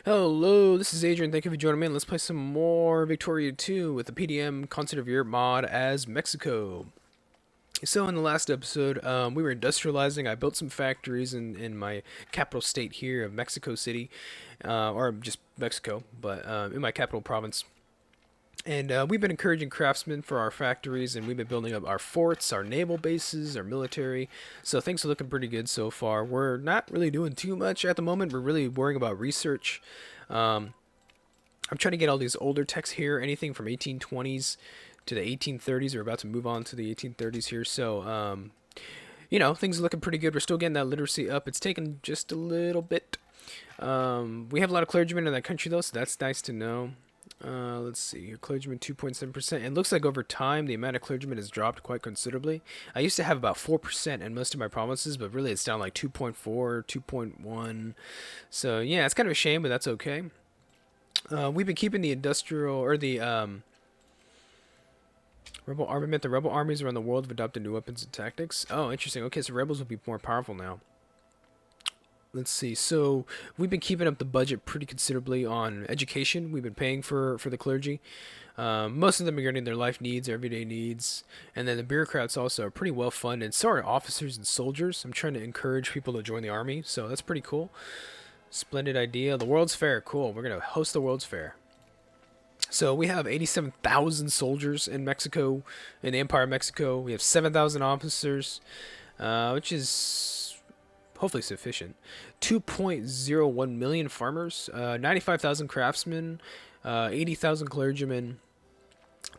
Hello, this is Adrian. Thank you for joining me. Let's play some more Victoria 2 with the PDM Concert of Europe mod as Mexico. So in the last episode, we were industrializing. I built some factories in my capital state here of Mexico City, or just Mexico, but in my capital province. And we've been encouraging craftsmen for our factories, and we've been building up our forts, our naval bases, our military. So things are looking pretty good so far. We're not really doing too much at the moment. We're really worrying about research. Um, I'm trying to get all these older techs here, anything from 1820s to the 1830s. We're about to move on to the 1830s here. So, things are looking pretty good. We're still getting that literacy up. It's taken just a little bit. We have a lot of clergymen in that country, though, so that's nice to know. Let's see, clergymen 2.7%. It looks like over time the amount of clergymen has dropped quite considerably. I used to have about 4% in most of my provinces, but really it's down like 2.4, 2.1. So yeah, it's kind of a shame, but that's okay. We've been keeping the industrial or the rebel armament. The rebel armies around the world have adopted new weapons and tactics. Oh, interesting. Okay, so rebels will be more powerful now. Let's see. So we've been keeping up the budget pretty considerably on education. We've been paying for the clergy. Most of them are getting their life needs, their everyday needs, and then the bureaucrats also are pretty well funded. So are officers and soldiers. I'm trying to encourage people to join the army, so that's pretty cool. Splendid idea. The World's Fair, cool. We're gonna host the World's Fair. So we have 87,000 soldiers in Mexico, in the Empire of Mexico. We have 7,000 officers, which is hopefully sufficient. 2.01 million farmers, 95,000 craftsmen, 80,000 clergymen,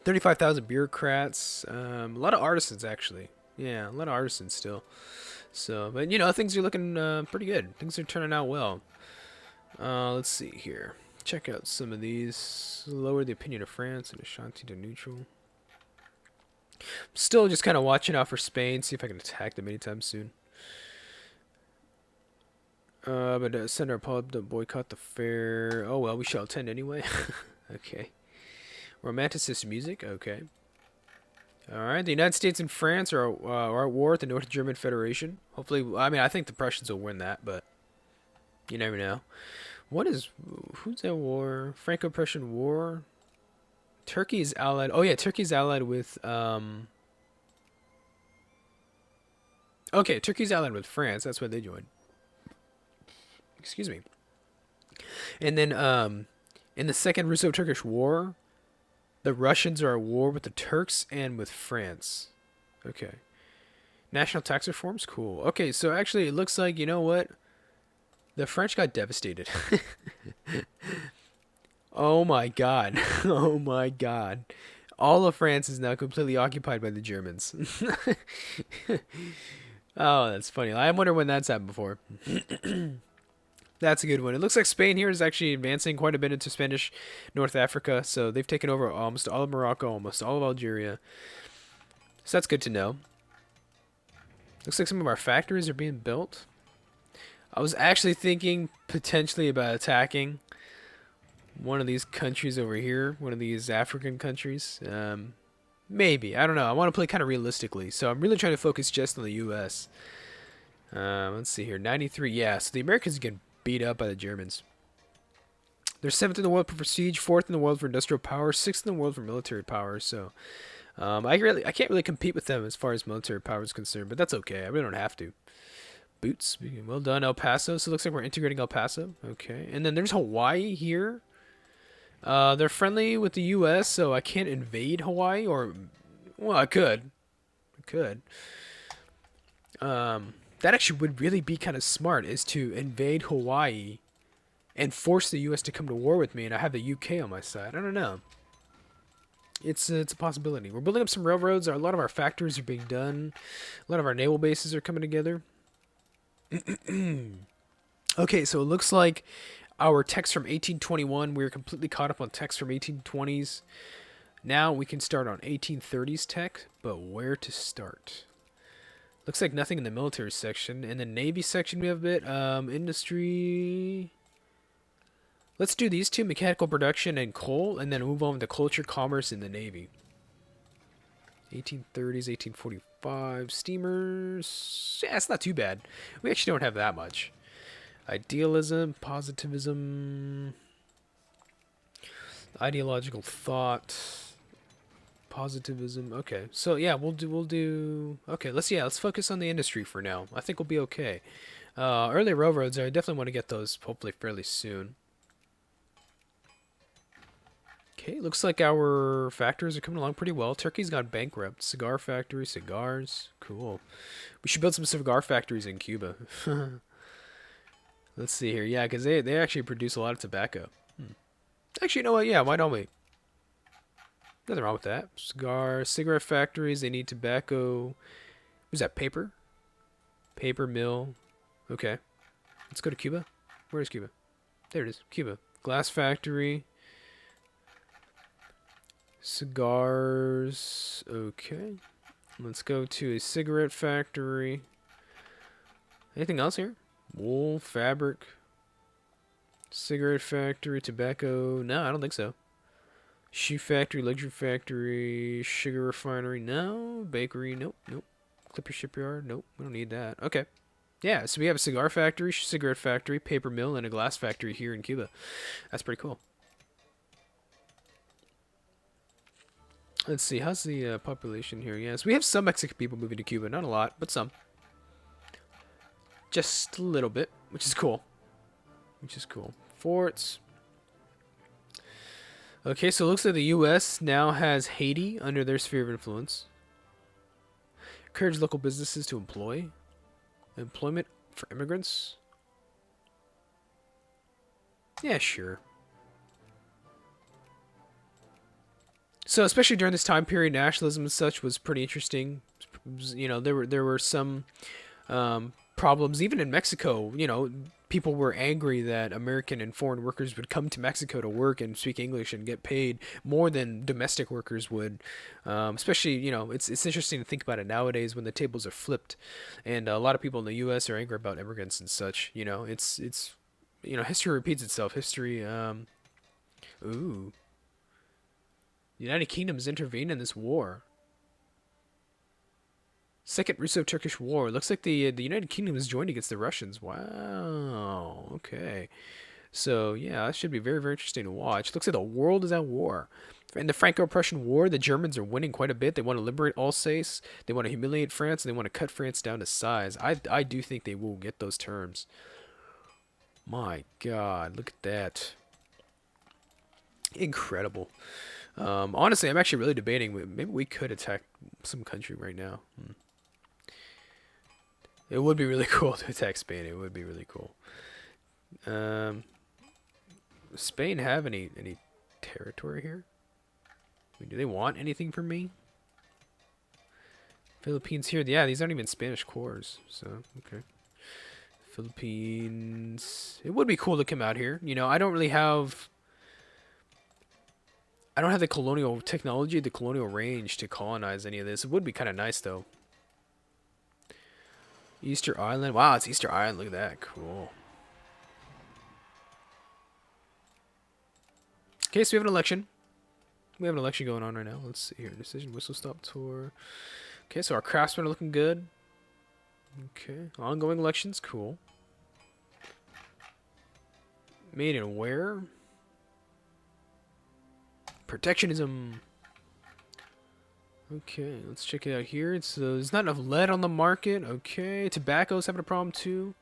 35,000 bureaucrats, a lot of artisans actually. Yeah, a lot of artisans still. So, but things are looking pretty good. Things are turning out well. Let's see here. Check out some of these. Lower the opinion of France and Ashanti to neutral. Still just kind of watching out for Spain. See if I can attack them anytime soon. But send our pub to boycott the fair. Oh well, we shall attend anyway. Okay. Romanticist music. Okay. All right. The United States and France are at war with the North German Federation. Hopefully, I think the Prussians will win that, but you never know. Who's at war? Franco-Prussian War. Turkey is allied. Oh yeah, Turkey's allied with Okay, Turkey's allied with France. That's why they joined. Excuse me. And then in the Second Russo-Turkish War, the Russians are at war with the Turks and with France. Okay. National tax reforms? Cool. Okay, so actually it looks like, you know what? The French got devastated. Oh my god. Oh my god. All of France is now completely occupied by the Germans. Oh, that's funny. I wonder when that's happened before. That's a good one. It looks like Spain here is actually advancing quite a bit into Spanish North Africa. So they've taken over almost all of Morocco, almost all of Algeria. So that's good to know. Looks like some of our factories are being built. I was actually thinking potentially about attacking one of these countries over here, one of these African countries. Maybe. I don't know. I want to play kind of realistically. So I'm really trying to focus just on the U.S. Let's see here. 93. Yeah, so the Americans get beat up by the Germans. They're 7th in the world for prestige, 4th in the world for industrial power, 6th in the world for military power. So I can't really compete with them as far as military power is concerned, but that's okay. I really don't have to. Boots. Well done, El Paso. So it looks like we're integrating El Paso. Okay. And then there's Hawaii here. They're friendly with the U.S., so I can't invade Hawaii, or, well, I could. That actually would really be kind of smart, is to invade Hawaii and force the U.S. to come to war with me, and I have the U.K. on my side. I don't know. It's a possibility. We're building up some railroads. A lot of our factories are being done. A lot of our naval bases are coming together. Okay, so it looks like our text from 1821, we're completely caught up on text from 1820s. Now we can start on 1830s tech, but where to start? Looks like nothing in the military section. In the Navy section, we have a bit. Industry. Let's do these two, mechanical production and coal, and then move on to culture, commerce, in the Navy. 1830s, 1845, steamers. Yeah, it's not too bad. We actually don't have that much. Idealism, positivism, ideological thought, positivism. Okay, so yeah, we'll do. Okay, let's focus on the industry for now. I think we'll be okay. Early railroads, I definitely want to get those hopefully fairly soon. Okay, looks like our factories are coming along pretty well. Turkey's gone bankrupt. Cigar factory, cigars. Cool. We should build some cigar factories in Cuba. Let's see here. Yeah, because they actually produce a lot of tobacco. Actually, you know what? Yeah, why don't we? Nothing wrong with that. Cigarette factories, they need tobacco. Who's that? Paper? Paper mill. Okay. Let's go to Cuba. Where is Cuba? There it is. Cuba. Glass factory. Cigars. Okay. Let's go to a cigarette factory. Anything else here? Wool, fabric, cigarette factory, tobacco. No, I don't think so. Shoe factory, luxury factory, sugar refinery. No. Bakery. Nope. Nope. Clipper shipyard. Nope. We don't need that. Okay. Yeah, so we have a cigar factory, cigarette factory, paper mill, and a glass factory here in Cuba. That's pretty cool. Let's see. How's the population here? Yes, we have some Mexican people moving to Cuba. Not a lot, but some. Just a little bit, which is cool. Which is cool. Forts. Okay, so it looks like the U.S. now has Haiti under their sphere of influence. Encourage local businesses to employ. Employment for immigrants. Yeah, sure. So especially during this time period, nationalism and such was pretty interesting. You know, there were some problems even in Mexico. You know, people were angry that American and foreign workers would come to Mexico to work and speak English and get paid more than domestic workers would. Especially, you know, it's interesting to think about it nowadays when the tables are flipped, and a lot of people in the U.S. are angry about immigrants and such. You know, it's you know, history repeats itself. History. Ooh. The United Kingdom's intervened in this war. Second Russo-Turkish War. Looks like the United Kingdom has joined against the Russians. Wow. Okay. So yeah, that should be very, very interesting to watch. Looks like the world is at war. In the Franco-Prussian War, the Germans are winning quite a bit. They want to liberate Alsace. They want to humiliate France, and they want to cut France down to size. I do think they will get those terms. My God, look at that. Incredible. Honestly, I'm actually really debating. Maybe we could attack some country right now. It would be really cool to attack Spain. It would be really cool. Spain have any territory here? I mean, do they want anything from me? Philippines here. Yeah, these aren't even Spanish cores. So, okay. Philippines. It would be cool to come out here. You know, I don't have the colonial technology, the colonial range to colonize any of this. It would be kind of nice, though. Easter Island. Wow, it's Easter Island. Look at that. Cool. Okay, so we have an election. We have an election going on right now. Let's see here. Decision, whistle stop tour. Okay, so our craftsmen are looking good. Okay, ongoing elections. Cool. Made in where? Protectionism. Okay, let's check it out here. There's not enough lead on the market. Okay, tobacco's having a problem too.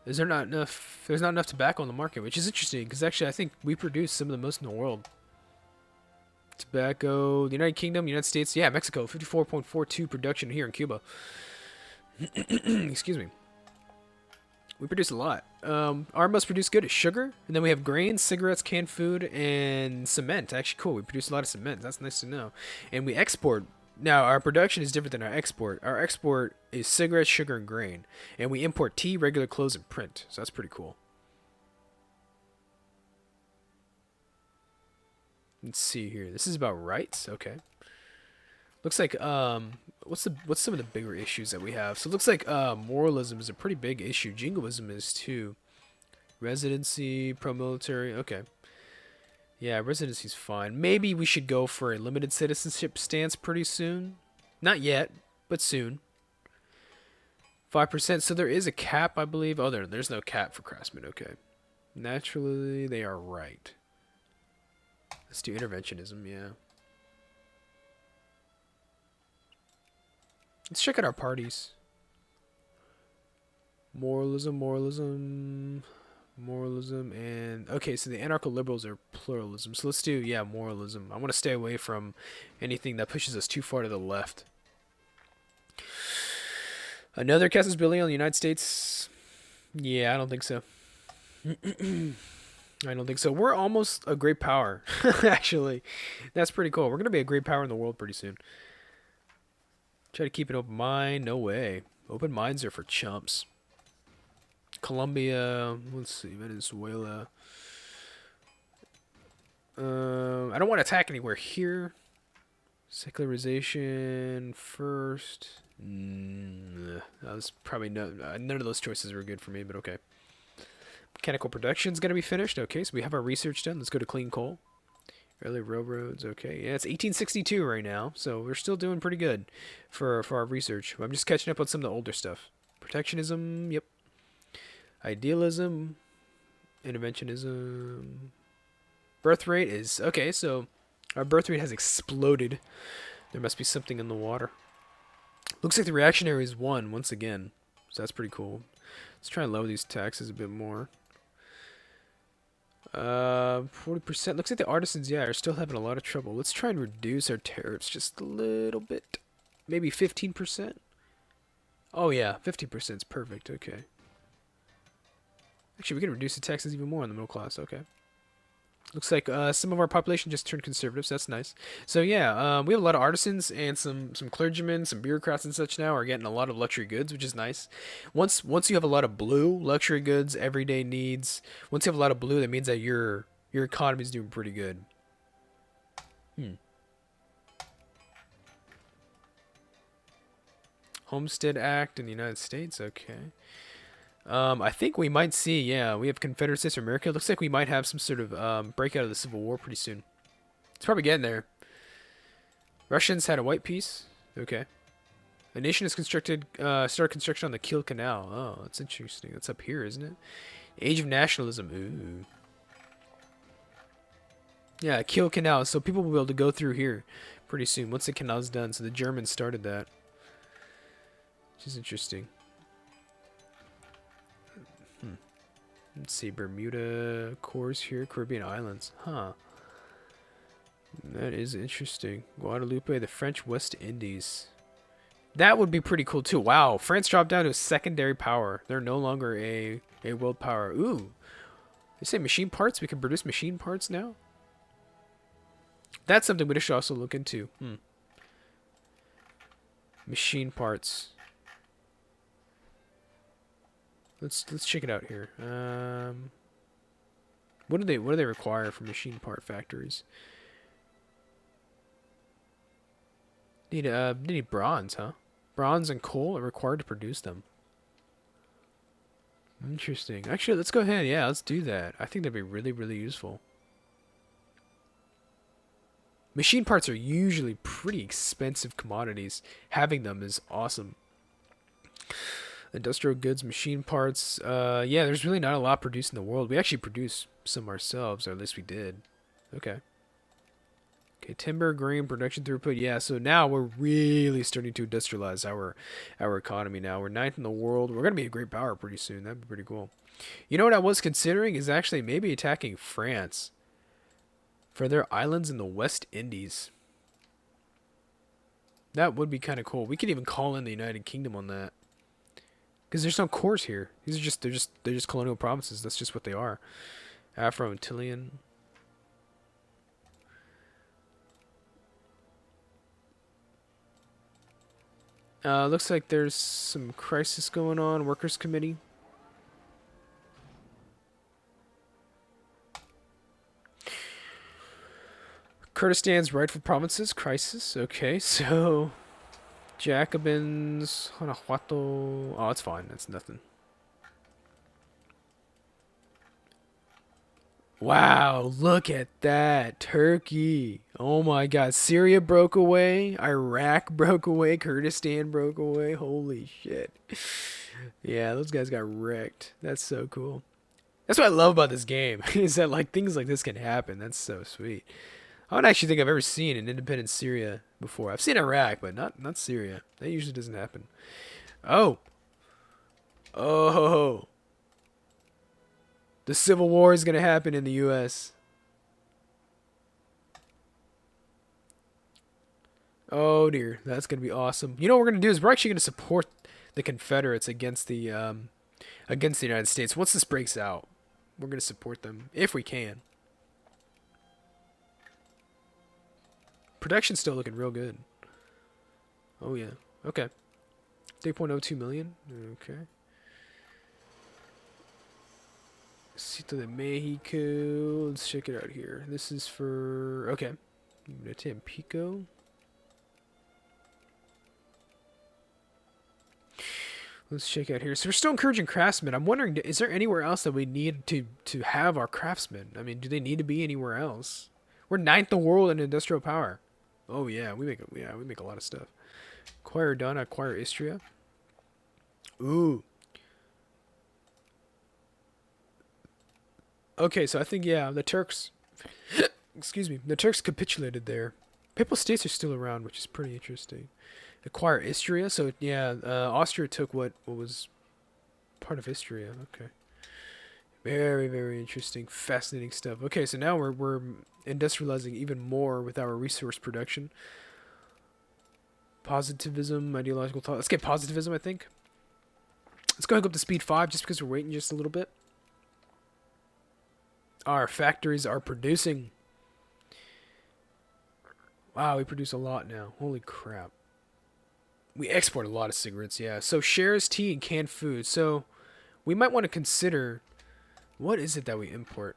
There's not enough tobacco on the market, which is interesting because actually I think we produce some of the most in the world. Tobacco, the United Kingdom, United States, yeah, Mexico, 54.42 production here in Cuba. Excuse me. We produce a lot. Our most produced good is sugar, and then we have grains, cigarettes, canned food, and cement. Actually, cool. We produce a lot of cement. That's nice to know. And we export. Now, our production is different than our export. Our export is cigarettes, sugar, and grain. And we import tea, regular clothes, and print. So that's pretty cool. Let's see here. This is about rights. Okay. Looks like what's some of the bigger issues that we have? So it looks like moralism is a pretty big issue. Jingoism is too. Residency, pro-military. Okay. Yeah, residency's fine. Maybe we should go for a limited citizenship stance pretty soon. Not yet, but soon. 5%. So there is a cap, I believe. Oh, there's no cap for craftsmen. Okay. Naturally, they are right. Let's do interventionism, yeah. Let's check out our parties. Moralism, and... Okay, so the anarcho-liberals are pluralism. So let's do, yeah, moralism. I want to stay away from anything that pushes us too far to the left. Another casus belli on the United States? Yeah, I don't think so. I don't think so. We're almost a great power, actually. That's pretty cool. We're going to be a great power in the world pretty soon. Try to keep an open mind. No way. Open minds are for chumps. Colombia. Let's see. Venezuela. I don't want to attack anywhere here. Secularization first. That was probably none of those choices were good for me, but okay. Mechanical production's gonna be finished. Okay, so we have our research done. Let's go to clean coal. Early railroads. Okay, yeah, it's 1862 right now, so we're still doing pretty good for our research. I'm just catching up on some of the older stuff. Protectionism. Yep. Idealism. Interventionism. Birth rate is okay. So our birth rate has exploded. There must be something in the water. Looks like the reactionaries won once again, so that's pretty cool. Let's try and lower these taxes a bit more. 40%. Looks like the artisans, yeah, are still having a lot of trouble. Let's try and reduce our tariffs just a little bit. Maybe 15%? Oh, yeah, 50% is perfect. Okay. Actually, we can reduce the taxes even more on the middle class. Okay. Looks like some of our population just turned conservative, so that's nice. So yeah, we have a lot of artisans and some clergymen, some bureaucrats and such now are getting a lot of luxury goods, which is nice. Once you have a lot of blue, luxury goods, everyday needs, once you have a lot of blue, that means that your economy is doing pretty good. Homestead Act in the United States, okay. I think we might see, yeah, we have Confederate States of America. It looks like we might have some sort of breakout of the Civil War pretty soon. It's probably getting there. Russians had a white peace. Okay. A nation has started construction on the Kiel Canal. Oh, that's interesting. That's up here, isn't it? Age of nationalism. Ooh. Yeah, Kiel Canal. So people will be able to go through here pretty soon once the canal's done. So the Germans started that. Which is interesting. Let's see, Bermuda cores here, Caribbean islands. Huh. That is interesting. Guadeloupe, the French West Indies. That would be pretty cool too. Wow, France dropped down to a secondary power. They're no longer a world power. Ooh. They say machine parts? We can produce machine parts now? That's something we should also look into. Machine parts. Let's check it out here. What do they require for machine part factories? Need bronze, huh? Bronze and coal are required to produce them. Interesting. Actually, let's go ahead. Yeah, let's do that. I think that'd be really, really useful. Machine parts are usually pretty expensive commodities. Having them is awesome. Industrial goods, machine parts. Yeah, there's really not a lot produced in the world. We actually produce some ourselves, or at least we did. Okay. Okay, timber, grain, production throughput. Yeah, so now we're really starting to industrialize our economy now. We're ninth in the world. We're going to be a great power pretty soon. That'd be pretty cool. You know what I was considering is actually maybe attacking France for their islands in the West Indies. That would be kind of cool. We could even call in the United Kingdom on that. Because there's no cores here. These are they're just colonial provinces. That's just what they are. Afro-Antillean. Looks like there's some crisis going on. Workers' Committee. Kurdistan's rightful provinces. Crisis. Okay, so... Jacobins, Guanajuato. Oh, it's fine. That's nothing. Wow, look at that. Turkey. Oh my god. Syria broke away. Iraq broke away. Kurdistan broke away. Holy shit. Yeah, those guys got wrecked. That's so cool. That's what I love about this game is that like things like this can happen. That's so sweet. I don't actually think I've ever seen an independent Syria before. I've seen Iraq, but not Syria. That usually doesn't happen. Oh, oh, the Civil War is gonna happen in the U.S. Oh dear, that's gonna be awesome. You know what we're gonna do is we're actually gonna support the Confederates against the United States. Once this breaks out, we're gonna support them if we can. Production's still looking real good. Oh yeah. Okay. 3.02 million. Okay. Cito de Mexico. Let's check it out here. This is for okay. Tampico. Let's check out here. So we're still encouraging craftsmen. I'm wondering, is there anywhere else that we need to have our craftsmen? I mean, do they need to be anywhere else? We're ninth in the world in industrial power. Oh yeah, we make a lot of stuff. Acquire Donna, acquire Istria. Ooh. Okay, so I think yeah, the Turks. Excuse me, the Turks capitulated there. Papal states are still around, which is pretty interesting. Acquire Istria, so yeah, Austria took what was part of Istria. Okay, very interesting, fascinating stuff. Okay, so now we're industrializing even more with our resource production. Positivism, ideological thought. Let's get positivism, I think. Let's go ahead and go up to speed 5 just because we're waiting just a little bit. Our factories are producing. Wow, we produce a lot now. Holy crap. We export a lot of cigarettes, yeah. So shares, tea, and canned food. So we might want to consider, what is it that we import?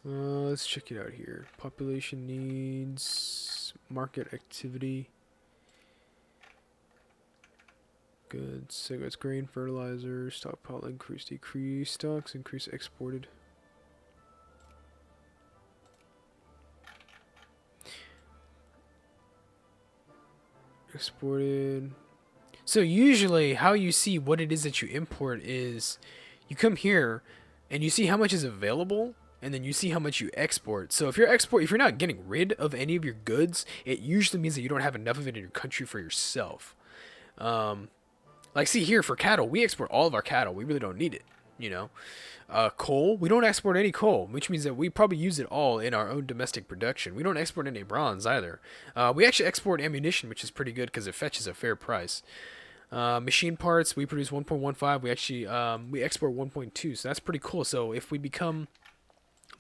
Let's check it out here. Population needs, market activity, goods, cigarettes, grain, fertilizer, stockpile increase, decrease, stocks increase, exported. Exported. So usually how you see what it is that you import is you come here and you see how much is available and then you see how much you export. So if you're not getting rid of any of your goods, it usually means that you don't have enough of it in your country for yourself. Like see here for cattle, we export all of our cattle. We really don't need it, you know. Coal, we don't export any coal, which means that we probably use it all in our own domestic production. We don't export any bronze either. We actually export ammunition, which is pretty good because it fetches a fair price. Machine parts, we produce 1.15. We actually we export 1.2, so that's pretty cool. So if we become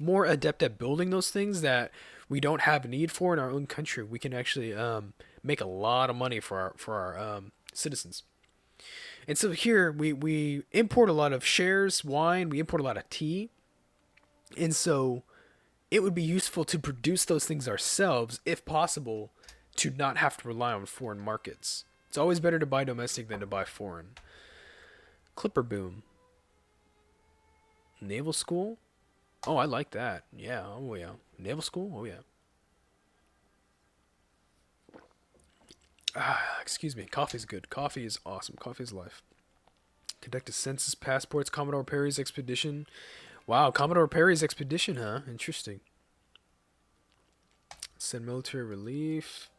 more adept at building those things that we don't have a need for in our own country, we can actually make a lot of money for our citizens. And so here we import a lot of shares, wine, we import a lot of tea. And so it would be useful to produce those things ourselves if possible to not have to rely on foreign markets. It's always better to buy domestic than to buy foreign. Clipper boom. Naval school? Oh, I like that. Yeah, oh yeah. Naval school? Oh yeah. Excuse me. Coffee's good. Coffee is awesome. Coffee is life. Conduct a census, passports, Commodore Perry's expedition. Wow, Commodore Perry's expedition, huh? Interesting. Send military relief.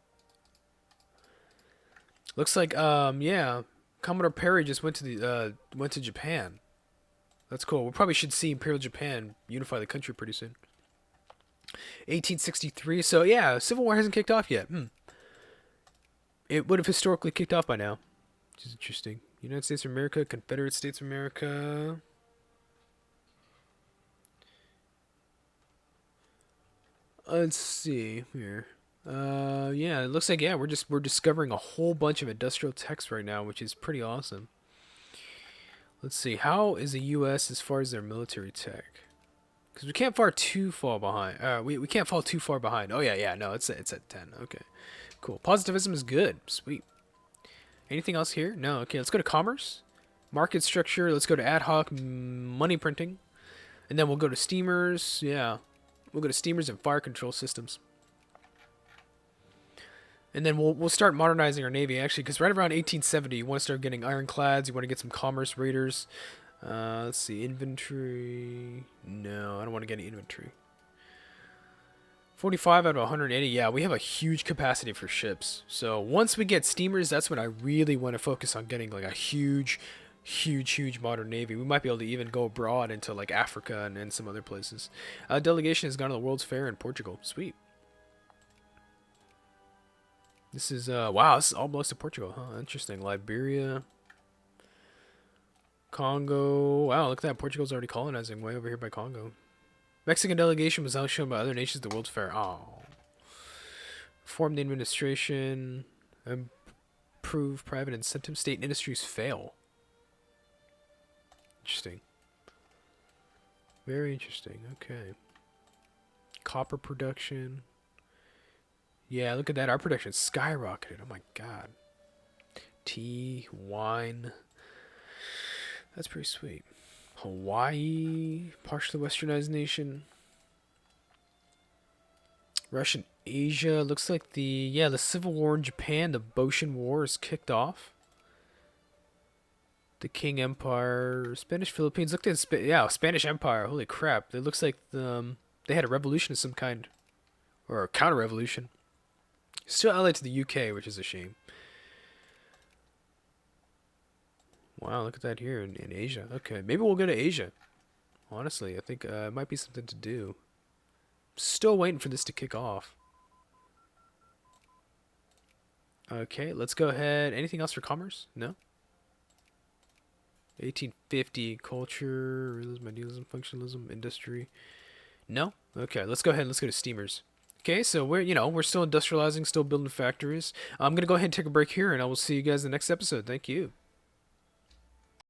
Looks like, yeah, Commodore Perry just went to Japan. That's cool. We probably should see Imperial Japan unify the country pretty soon. 1863. So yeah, Civil War hasn't kicked off yet. It would have historically kicked off by now, which is interesting. United States of America, Confederate States of America. Let's see here. Yeah, it looks like yeah, we're discovering a whole bunch of industrial techs right now, which is pretty awesome. Let's see, how is the U.S. as far as their military tech? Because we can't fall too far behind. We can't fall too far behind. Oh yeah, no, it's at 10. Okay, cool. Positivism is good. Sweet. Anything else here? No. Okay, let's go to commerce, market structure. Let's go to ad hoc money printing, and then we'll go to steamers. Yeah, we'll go to steamers and fire control systems. And then we'll start modernizing our navy actually, because right around 1870, you want to start getting ironclads. You want to get some commerce raiders. Let's see, inventory. No, I don't want to get any inventory. 45 out of 180. Yeah, we have a huge capacity for ships. So once we get steamers, that's when I really want to focus on getting like a huge modern navy. We might be able to even go abroad into like Africa and some other places. Delegation has gone to the World's Fair in Portugal. Sweet. This is, wow, this is all most of Portugal, huh? Interesting. Liberia. Congo. Wow, look at that. Portugal's already colonizing way over here by Congo. Mexican delegation was outshone by other nations at the World's Fair. Oh. Reform the administration. Improve private incentive. State industries fail. Interesting. Very interesting. Okay. Copper production. Yeah, look at that. Our production skyrocketed. Oh my god. Tea, wine. That's pretty sweet. Hawaii, partially westernized nation. Russian Asia. Looks like the Civil War in Japan, the Boshin War is kicked off. The Qing Empire, Spanish Philippines. Look at Spanish Empire. Holy crap! It looks like they had a revolution of some kind, or a counter revolution. Still allied to the UK, which is a shame. Wow, look at that here in Asia. Okay, maybe we'll go to Asia. Honestly, I think it might be something to do. Still waiting for this to kick off. Okay, let's go ahead. Anything else for commerce? No? 1850, culture, realism, idealism, functionalism, industry. No? Okay, let's go ahead and let's go to steamers. Okay, so we're still industrializing, still building factories. I'm going to go ahead and take a break here, and I will see you guys in the next episode. Thank you.